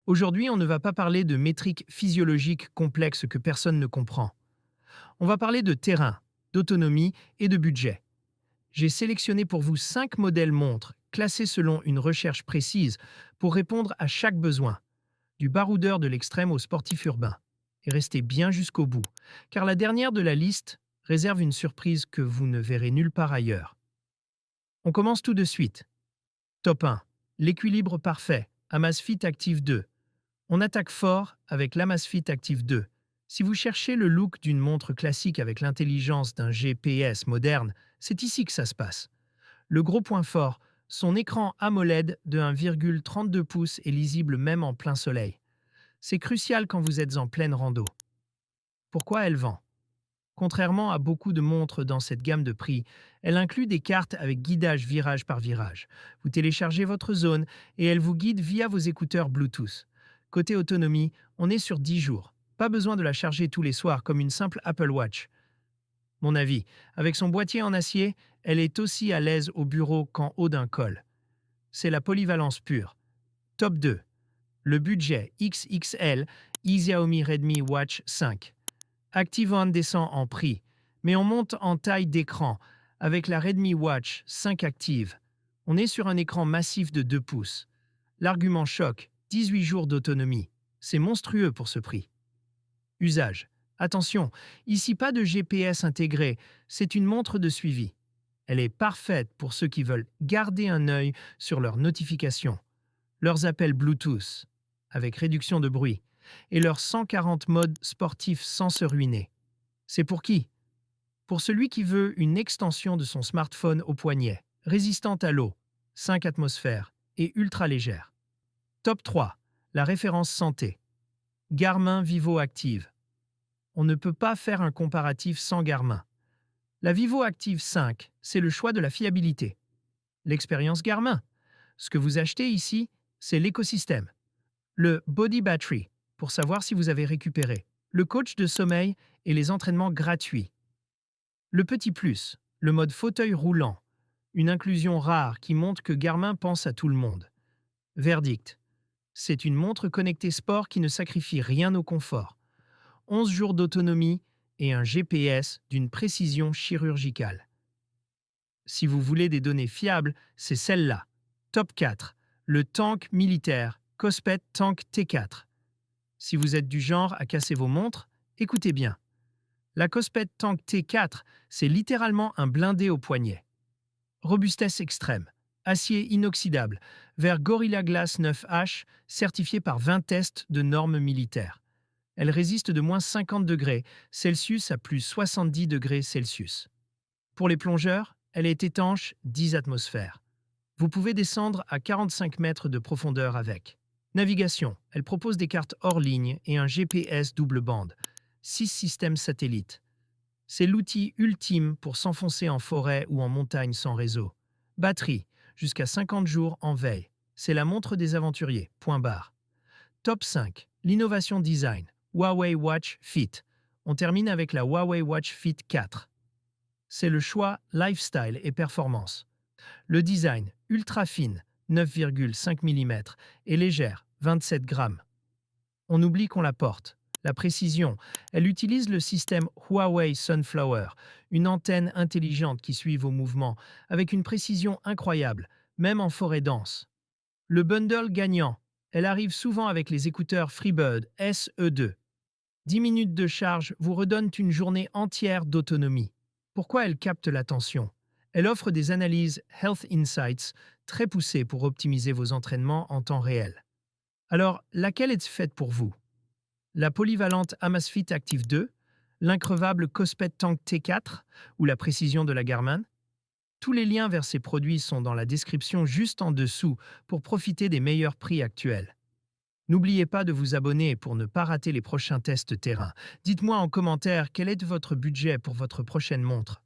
Aujourd'hui, on ne va pas parler de métriques physiologiques complexes que personne ne comprend. On va parler de terrain, d'autonomie et de budget. J'ai sélectionné pour vous 5 modèles montres, classés selon une recherche précise, pour répondre à chaque besoin, du baroudeur de l'extrême au sportif urbain. Et restez bien jusqu'au bout, car la dernière de la liste réserve une surprise que vous ne verrez nulle part ailleurs. On commence tout de suite. Top 1. L'équilibre parfait, Amazfit Active 2. On attaque fort avec l'Amazfit Active 2. Si vous cherchez le look d'une montre classique avec l'intelligence d'un GPS moderne, c'est ici que ça se passe. Le gros point fort, son écran AMOLED de 1,32 pouces est lisible même en plein soleil. C'est crucial quand vous êtes en pleine rando. Pourquoi elle vend? Contrairement à beaucoup de montres dans cette gamme de prix, elle inclut des cartes avec guidage virage par virage. Vous téléchargez votre zone et elle vous guide via vos écouteurs Bluetooth. Côté autonomie, on est sur 10 jours. Pas besoin de la charger tous les soirs comme une simple Apple Watch. Mon avis, avec son boîtier en acier, elle est aussi à l'aise au bureau qu'en haut d'un col. C'est la polyvalence pure. Top 2. Le budget XXL Xiaomi Redmi Watch 5. Active One descend en prix, mais on monte en taille d'écran avec la Redmi Watch 5 Active. On est sur un écran massif de 2 pouces. L'argument choc, 18 jours d'autonomie. C'est monstrueux pour ce prix. Usage. Attention, ici pas de GPS intégré, c'est une montre de suivi. Elle est parfaite pour ceux qui veulent garder un œil sur leurs notifications, leurs appels Bluetooth, avec réduction de bruit, et leurs 140 modes sportifs sans se ruiner. C'est pour qui? Pour celui qui veut une extension de son smartphone au poignet, résistante à l'eau, 5 atmosphères et ultra légère. Top 3. La référence santé. Garmin Vivo Active. On ne peut pas faire un comparatif sans Garmin. La Vivo Active 5, c'est le choix de la fiabilité. L'expérience Garmin. Ce que vous achetez ici, c'est l'écosystème. Le Body Battery, pour savoir si vous avez récupéré. Le coach de sommeil et les entraînements gratuits. Le petit plus, le mode fauteuil roulant. Une inclusion rare qui montre que Garmin pense à tout le monde. Verdict. C'est une montre connectée sport qui ne sacrifie rien au confort. 11 jours d'autonomie et un GPS d'une précision chirurgicale. Si vous voulez des données fiables, c'est celle-là. Top 4. Le tank militaire Kospet Tank T4. Si vous êtes du genre à casser vos montres, écoutez bien. La Kospet Tank T4, c'est littéralement un blindé au poignet. Robustesse extrême. Acier inoxydable, vers Gorilla Glass 9H, certifié par 20 tests de normes militaires. Elle résiste de moins 50 degrés Celsius à plus 70 degrés Celsius. Pour les plongeurs, elle est étanche 10 atmosphères. Vous pouvez descendre à 45 mètres de profondeur avec. Navigation, elle propose des cartes hors ligne et un GPS double bande. 6 systèmes satellites. C'est l'outil ultime pour s'enfoncer en forêt ou en montagne sans réseau. Batterie, jusqu'à 50 jours en veille. C'est la montre des aventuriers, point barre. Top 5. L'innovation design. Huawei Watch Fit. On termine avec la Huawei Watch Fit 4. C'est le choix lifestyle et performance. Le design, ultra fine, 9,5 mm, et légère, 27 grammes. On oublie qu'on la porte. La précision, elle utilise le système Huawei Sunflower, une antenne intelligente qui suit vos mouvements, avec une précision incroyable, même en forêt dense. Le bundle gagnant, elle arrive souvent avec les écouteurs FreeBuds SE2. 10 minutes de charge vous redonnent une journée entière d'autonomie. Pourquoi elle capte l'attention? Elle offre des analyses Health Insights très poussées pour optimiser vos entraînements en temps réel. Alors, laquelle est faite pour vous? La polyvalente Amazfit Active 2, l'increvable Kospet Tank T4 ou la précision de la Garmin? Tous les liens vers ces produits sont dans la description juste en dessous pour profiter des meilleurs prix actuels. N'oubliez pas de vous abonner pour ne pas rater les prochains tests terrain. Dites-moi en commentaire quel est votre budget pour votre prochaine montre.